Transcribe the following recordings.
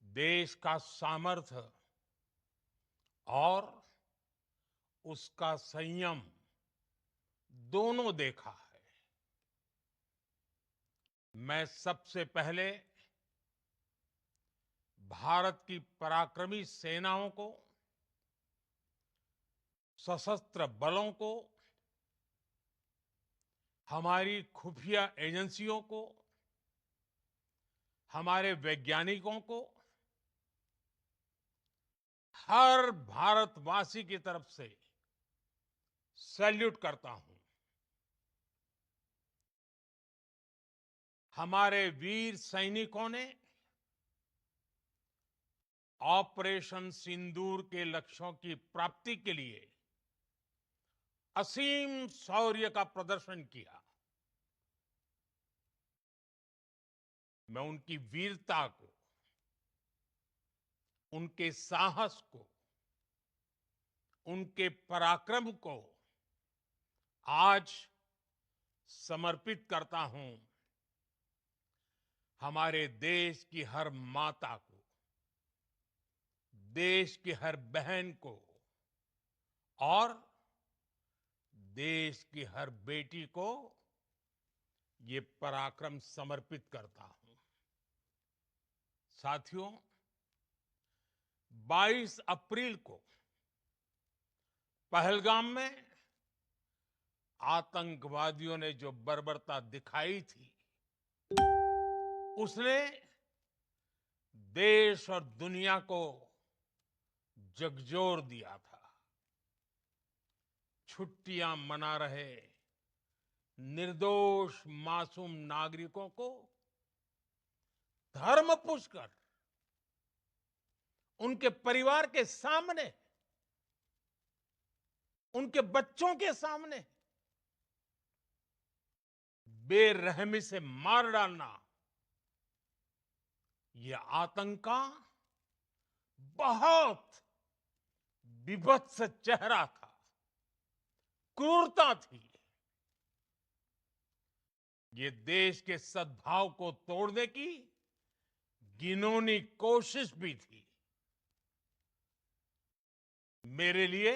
देश का सामर्थ्य और उसका संयम दोनों देखा है। मैं सबसे पहले भारत की पराक्रमी सेनाओं को, सशस्त्र बलों को, हमारी खुफिया एजेंसियों को, हमारे वैज्ञानिकों को, हर भारतवासी की तरफ से सैल्यूट करता हूं। हमारे वीर सैनिकों ने ऑपरेशन सिंदूर के लक्ष्यों की प्राप्ति के लिए असीम शौर्य का प्रदर्शन किया। मैं उनकी वीरता को, उनके साहस को, उनके पराक्रम को आज समर्पित करता हूं हमारे देश की हर माता को, देश की हर बहन को और देश की हर बेटी को ये पराक्रम समर्पित करता हूं। साथियों, 22 अप्रैल को पहलगाम में आतंकवादियों ने जो बर्बरता दिखाई थी, उसने देश और दुनिया को झकझोर दिया था। छुट्टियां मना रहे निर्दोष मासूम नागरिकों को धर्म पूछकर उनके परिवार के सामने, उनके बच्चों के सामने बेरहमी से मार डालना, यह आतंक का बहुत विभत्स चेहरा था, क्रूरता थी। ये देश के सद्भाव को तोड़ने की घिनौनी कोशिश भी थी। मेरे लिए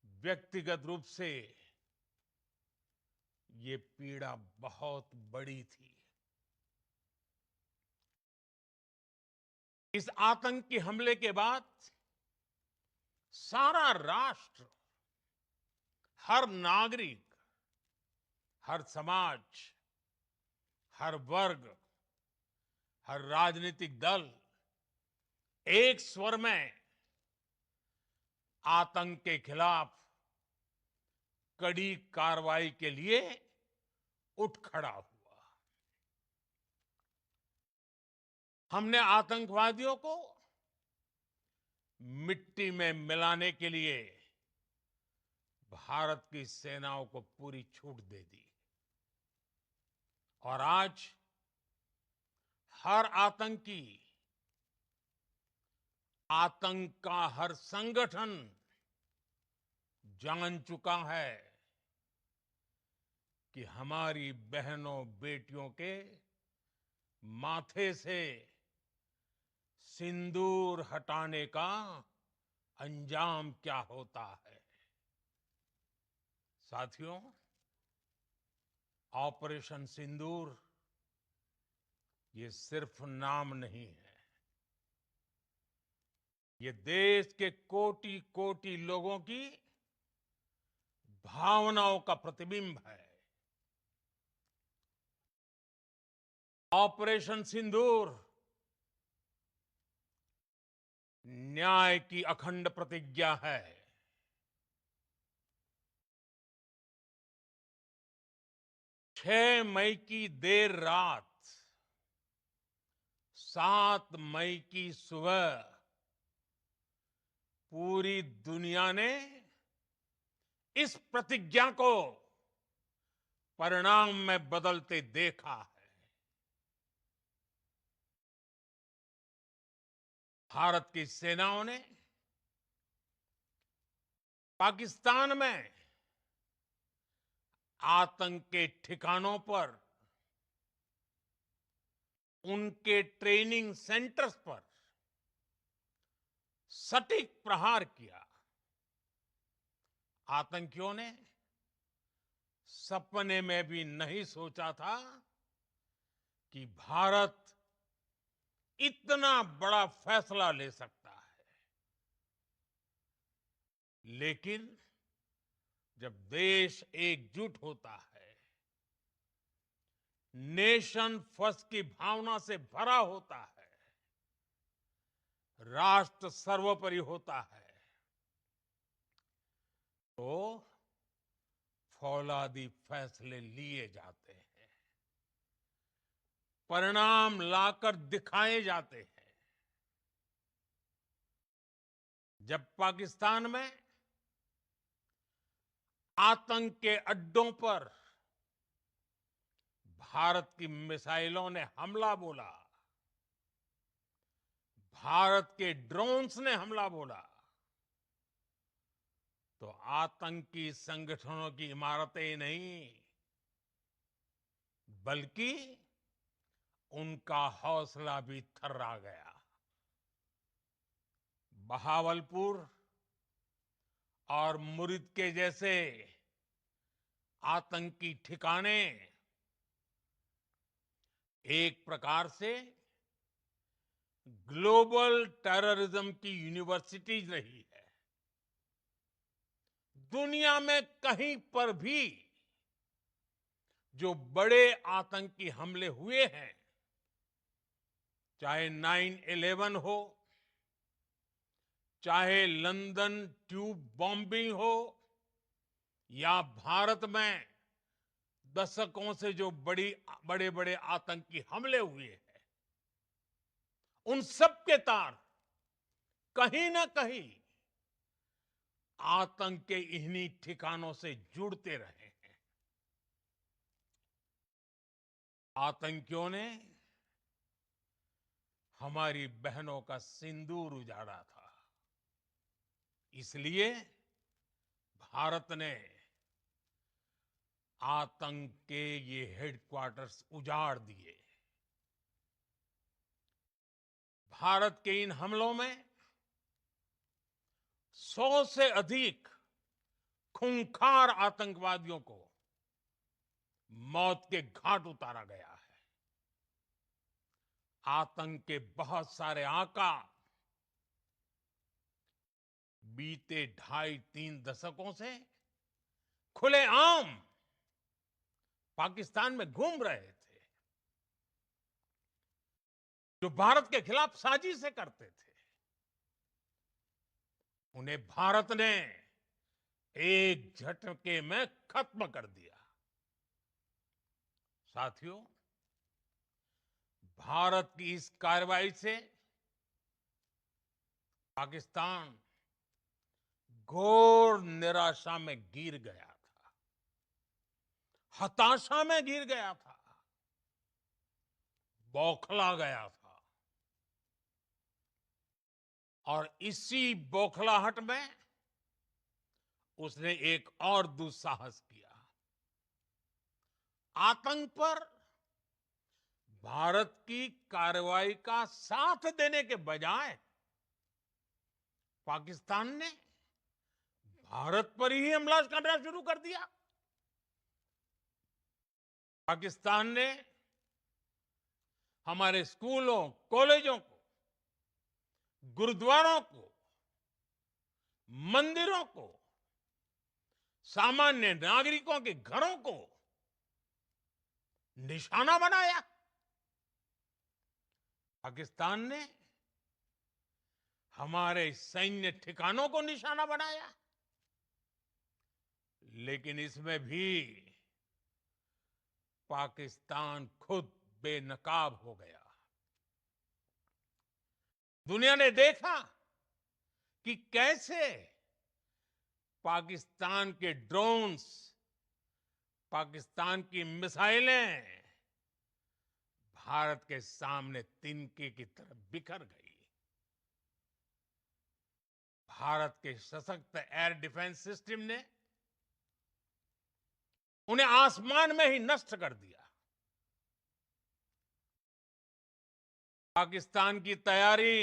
व्यक्तिगत रूप से ये पीड़ा बहुत बड़ी थी। इस आतंकी हमले के बाद सारा राष्ट्र, हर नागरिक, हर समाज, हर वर्ग, हर राजनीतिक दल एक स्वर में आतंक के खिलाफ कड़ी कार्रवाई के लिए उठ खड़ा हुआ। हमने आतंकवादियों को मिट्टी में मिलाने के लिए भारत की सेनाओं को पूरी छूट दे दी और आज हर आतंकी, आतंक का हर संगठन जान चुका है कि हमारी बहनों बेटियों के माथे से सिंदूर हटाने का अंजाम क्या होता है। साथियों, ऑपरेशन सिंदूर ये सिर्फ नाम नहीं है, ये देश के कोटि कोटि लोगों की भावनाओं का प्रतिबिंब है। ऑपरेशन सिंदूर न्याय की अखंड प्रतिज्ञा है। 6 मई की देर रात, 7 मई की सुबह पूरी दुनिया ने इस प्रतिज्ञा को परिणाम में बदलते देखा है। भारत की सेनाओं ने पाकिस्तान में आतंक के ठिकानों पर उनके ट्रेनिंग सेंटर्स पर सटीक प्रहार किया। आतंकियों ने सपने में भी नहीं सोचा था कि भारत इतना बड़ा फैसला ले सकता है। लेकिन जब देश एकजुट होता है, नेशन फर्स्ट की भावना से भरा होता है, राष्ट्र सर्वोपरि होता है, तो फौलादी फैसले लिए जाते हैं, परिणाम लाकर दिखाए जाते हैं। जब पाकिस्तान में आतंक के अड्डों पर भारत की मिसाइलों ने हमला बोला, भारत के ड्रोन्स ने हमला बोला, तो आतंकी संगठनों की इमारतें नहीं, बल्कि उनका हौसला भी थर्रा गया। बहावलपुर और मुरिद के जैसे आतंकी ठिकाने एक प्रकार से ग्लोबल टेररिज्म की यूनिवर्सिटीज रही है। दुनिया में कहीं पर भी जो बड़े आतंकी हमले हुए हैं, चाहे 9/11 हो, चाहे लंदन ट्यूब बॉम्बिंग हो, या भारत में दशकों से जो बड़े बड़े आतंकी हमले हुए हैं, उन सब के तार कहीं ना कहीं आतंक के इन्हीं ठिकानों से जुड़ते रहे हैं। आतंकियों ने हमारी बहनों का सिंदूर उजाड़ा था, इसलिए भारत ने आतंक के ये हेडक्वार्टर्स उजाड़ दिए। भारत के इन हमलों में 100 से अधिक खूंखार आतंकवादियों को मौत के घाट उतारा गया है। आतंक के बहुत सारे आका बीते 2.5-3 दशकों से खुलेआम पाकिस्तान में घूम रहे थे, जो भारत के खिलाफ साजिशें करते थे। उन्हें भारत ने एक झटके में खत्म कर दिया। साथियों, भारत की इस कार्रवाई से पाकिस्तान घोर निराशा में गिर गया था, हताशा में गिर गया था, बौखला गया था। और इसी बौखलाहट में उसने एक और दुस्साहस किया। आतंक पर भारत की कार्रवाई का साथ देने के बजाय पाकिस्तान ने भारत पर ही हमला करना शुरू कर दिया। पाकिस्तान ने हमारे स्कूलों, कॉलेजों को, गुरुद्वारों को, मंदिरों को, सामान्य नागरिकों के घरों को निशाना बनाया। पाकिस्तान ने हमारे सैन्य ठिकानों को निशाना बनाया। लेकिन इसमें भी पाकिस्तान खुद बेनकाब हो गया। दुनिया ने देखा कि कैसे पाकिस्तान के ड्रोन्स, पाकिस्तान की मिसाइलें भारत के सामने तिनके की तरह बिखर गई। भारत के सशक्त एयर डिफेंस सिस्टम ने उन्हें आसमान में ही नष्ट कर दिया। पाकिस्तान की तैयारी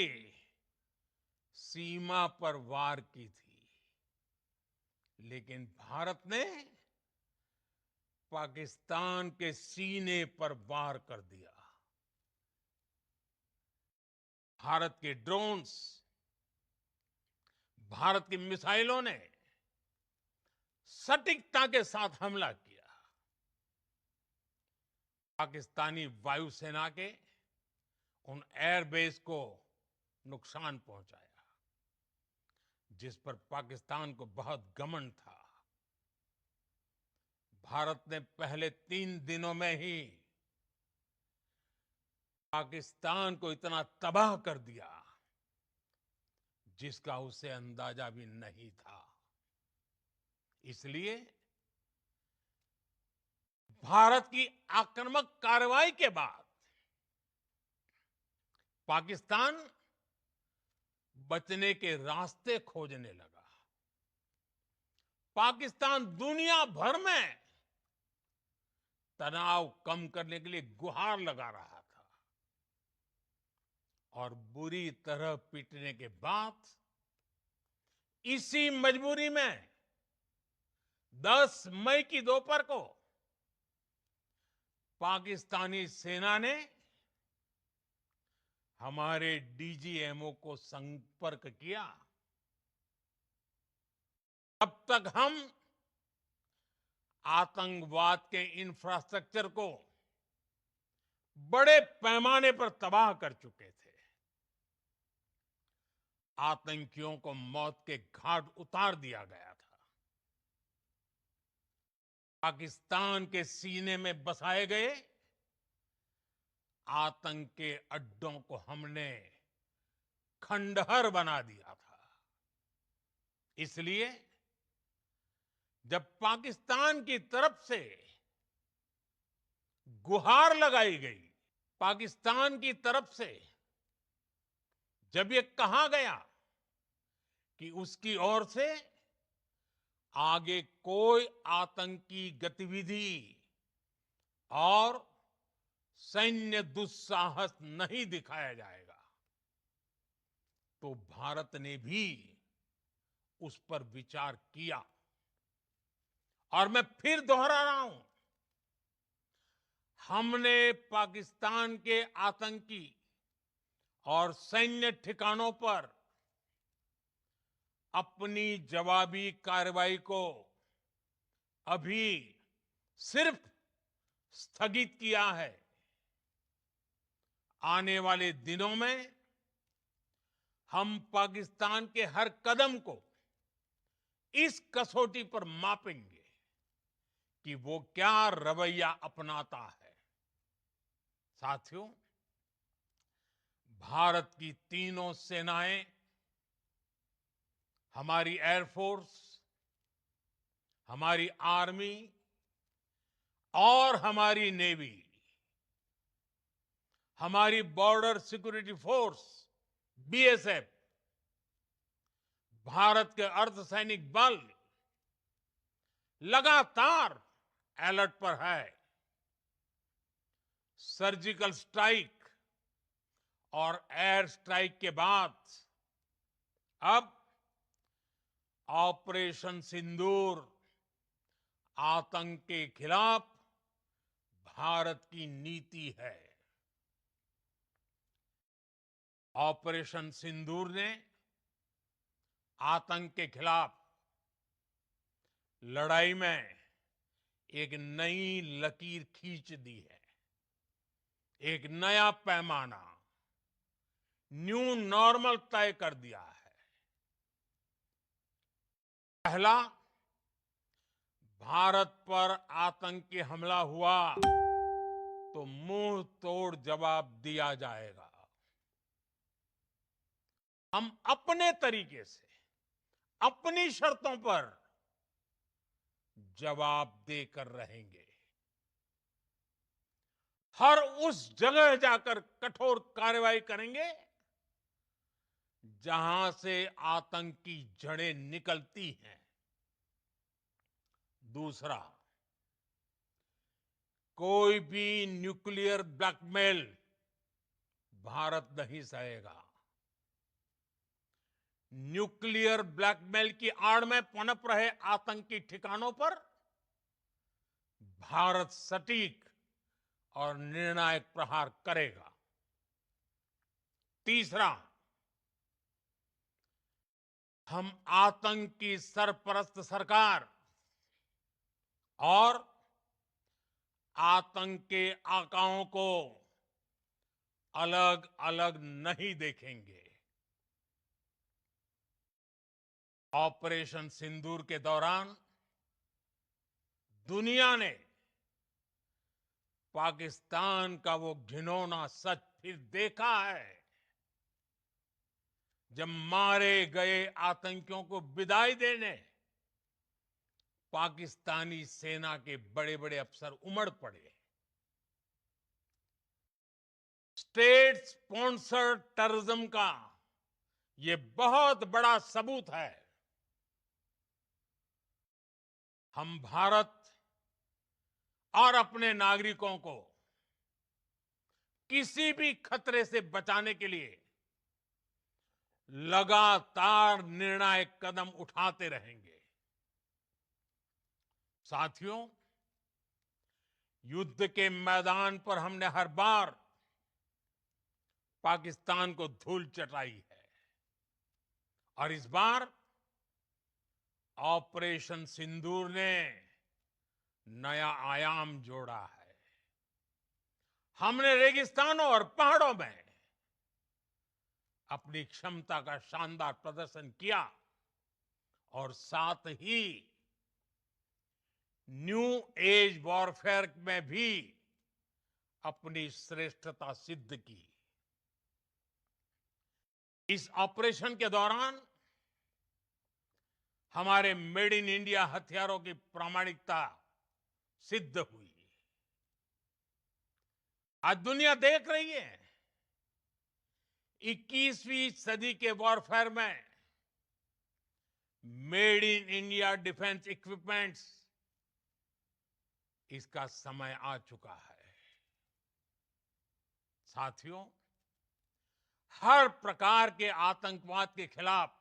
सीमा पर वार की थी, लेकिन भारत ने पाकिस्तान के सीने पर वार कर दिया। भारत के ड्रोन्स, भारत की मिसाइलों ने सटीकता के साथ हमला किया। पाकिस्तानी वायुसेना के उन एयरबेस को नुकसान पहुंचाया, जिस पर पाकिस्तान को बहुत घमंड था। भारत ने पहले 3 दिनों में ही पाकिस्तान को इतना तबाह कर दिया, जिसका उसे अंदाजा भी नहीं था। इसलिए भारत की आक्रामक कार्रवाई के बाद पाकिस्तान बचने के रास्ते खोजने लगा। पाकिस्तान दुनिया भर में तनाव कम करने के लिए गुहार लगा रहा था, और बुरी तरह पीटने के बाद इसी मजबूरी में 10 मई की दोपहर को पाकिस्तानी सेना ने हमारे डीजीएमओ को संपर्क किया। अब तक हम आतंकवाद के इंफ्रास्ट्रक्चर को बड़े पैमाने पर तबाह कर चुके थे। आतंकियों को मौत के घाट उतार दिया गया था। पाकिस्तान के सीने में बसाए गए आतंक के अड्डों को हमने खंडहर बना दिया था। इसलिए जब पाकिस्तान की तरफ से गुहार लगाई गई, पाकिस्तान की तरफ से जब ये कहा गया कि उसकी ओर से आगे कोई आतंकी गतिविधि और सैन्य दुस्साहस नहीं दिखाया जाएगा, तो भारत ने भी उस पर विचार किया। और मैं फिर दोहरा रहा हूं, हमने पाकिस्तान के आतंकी और सैन्य ठिकानों पर अपनी जवाबी कार्रवाई को अभी सिर्फ स्थगित किया है। आने वाले दिनों में हम पाकिस्तान के हर कदम को इस कसौटी पर मापेंगे कि वो क्या रवैया अपनाता है। साथियों, भारत की तीनों सेनाएं, हमारी एयरफोर्स, हमारी आर्मी और हमारी नेवी, हमारी border security force BSF, Bharat के अर्धसैनिक बल लगातार अलर्ट पर है। सर्जिकल स्ट्राइक और एयर स्ट्राइक के बाद अब ऑपरेशन सिंदूर आतंक के खिलाफ भारत की नीति है। ऑपरेशन सिंदूर ने आतंक के खिलाफ लड़ाई में एक नई लकीर खींच दी है। एक नया पैमाना, न्यू नॉर्मल तय कर दिया है। पहला, भारत पर आतंकी हमला हुआ तो मुंह तोड़ जवाब दिया जाएगा। हम अपने तरीके से, अपनी शर्तों पर जवाब देकर रहेंगे। हर उस जगह जाकर कठोर कार्रवाई करेंगे जहां से आतंक की जड़ें निकलती हैं। दूसरा, कोई भी न्यूक्लियर ब्लैकमेल, भारत नहीं सहेगा। न्यूक्लियर ब्लैकमेल की आड़ में पनप रहे आतंकी ठिकानों पर भारत सटीक और निर्णायक प्रहार करेगा। तीसरा, हम आतंक की सरपरस्त सरकार और आतंक के आकाओं को अलग अलग नहीं देखेंगे। ऑपरेशन सिंदूर के दौरान दुनिया ने पाकिस्तान का वो घिनौना सच फिर देखा है, जब मारे गए आतंकियों को विदाई देने पाकिस्तानी सेना के बड़े बड़े अफसर उमड़ पड़े। स्टेट स्पॉन्सर्ड टेररिज्म का ये बहुत बड़ा सबूत है। हम भारत और अपने नागरिकों को किसी भी खतरे से बचाने के लिए लगातार निर्णायक कदम उठाते रहेंगे। साथियों, युद्ध के मैदान पर हमने हर बार पाकिस्तान को धूल चटाई है और इस बार ऑपरेशन सिंदूर ने नया आयाम जोड़ा है। हमने रेगिस्तानों और पहाड़ों में अपनी क्षमता का शानदार प्रदर्शन किया और साथ ही न्यू एज वॉरफेयर में भी अपनी श्रेष्ठता सिद्ध की। इस ऑपरेशन के दौरान हमारे मेड इन इंडिया हथियारों की प्रामाणिकता सिद्ध हुई। आज दुनिया देख रही है 21वीं सदी के वॉरफेयर में made in India defence equipments, इसका समय आ चुका है। साथियों, हर प्रकार के आतंकवाद के खिलाफ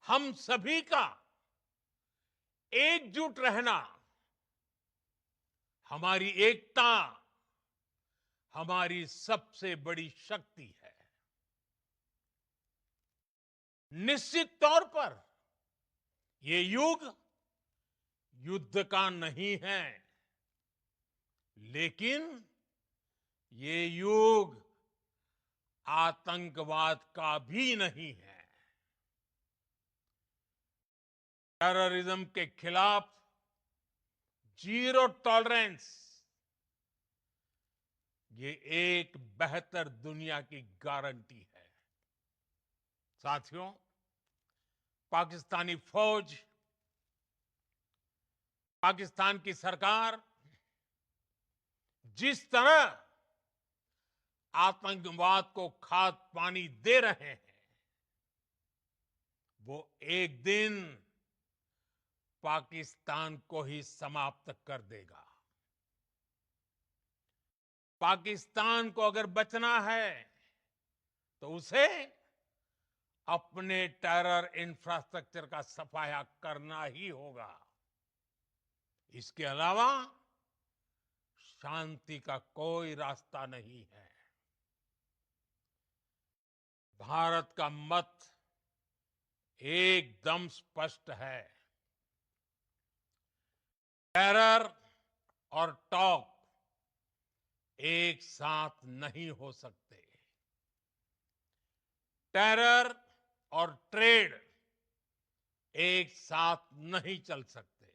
हम सभी का एकजुट रहना, हमारी एकता हमारी सबसे बड़ी शक्ति है। निश्चित तौर पर ये युग युद्ध का नहीं है, लेकिन ये युग आतंकवाद का भी नहीं है। टेररिज्म के खिलाफ जीरो टॉलरेंस, ये एक बेहतर दुनिया की गारंटी है। साथियों, पाकिस्तानी फौज, पाकिस्तान की सरकार जिस तरह आतंकवाद को खाद पानी दे रहे हैं, वो एक दिन पाकिस्तान को ही समाप्त कर देगा। पाकिस्तान को अगर बचना है तो उसे अपने टेरर इंफ्रास्ट्रक्चर का सफाया करना ही होगा। इसके अलावा शांति का कोई रास्ता नहीं है। भारत का मत एकदम स्पष्ट है। टेरर और टॉक एक साथ नहीं हो सकते। टेरर और ट्रेड एक साथ नहीं चल सकते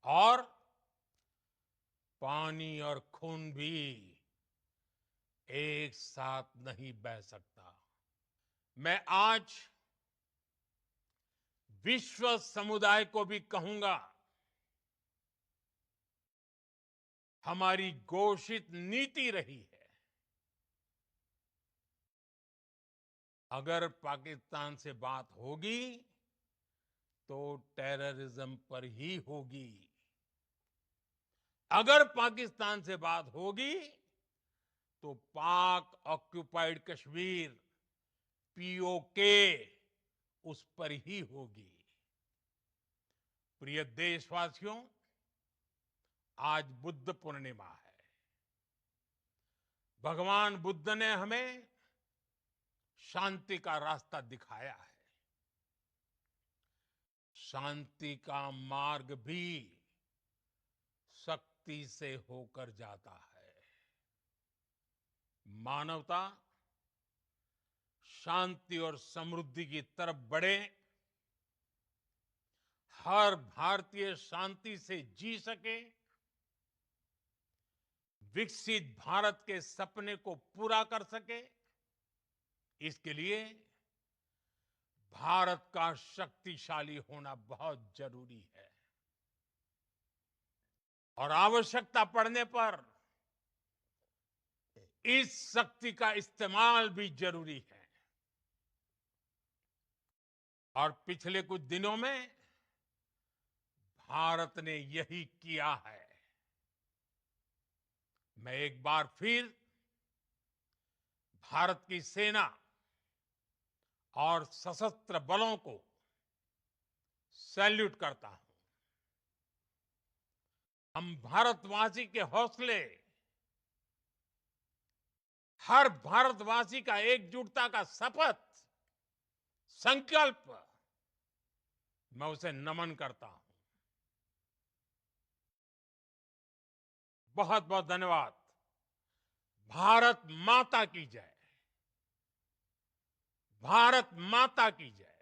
और पानी और खून भी एक साथ नहीं बह सकता। मैं आज विश्व समुदाय को भी कहूंगा, हमारी घोषित नीति रही है, अगर पाकिस्तान से बात होगी तो टेररिज्म पर ही होगी। अगर पाकिस्तान से बात होगी तो पाक ऑक्यूपाइड कश्मीर पीओके उस पर ही होगी। प्रिय देशवासियों, आज बुद्ध पूर्णिमा है। भगवान बुद्ध ने हमें शांति का रास्ता दिखाया है। शांति का मार्ग भी शक्ति से होकर जाता है। मानवता शांति और समृद्धि की तरफ बढ़े, हर भारतीय शांति से जी सके, विकसित भारत के सपने को पूरा कर सके, इसके लिए भारत का शक्तिशाली होना बहुत जरूरी है। और आवश्यकता पड़ने पर इस शक्ति का इस्तेमाल भी जरूरी है। और पिछले कुछ दिनों में भारत ने यही किया है। मैं एक बार फिर भारत की सेना और सशस्त्र बलों को सैल्यूट करता हूं। हम भारतवासी के हौसले, हर भारतवासी का एकजुटता का शपथ, संकल्प, मैं उसे नमन करता हूं। बहुत बहुत धन्यवाद। भारत माता की जय। भारत माता की जय।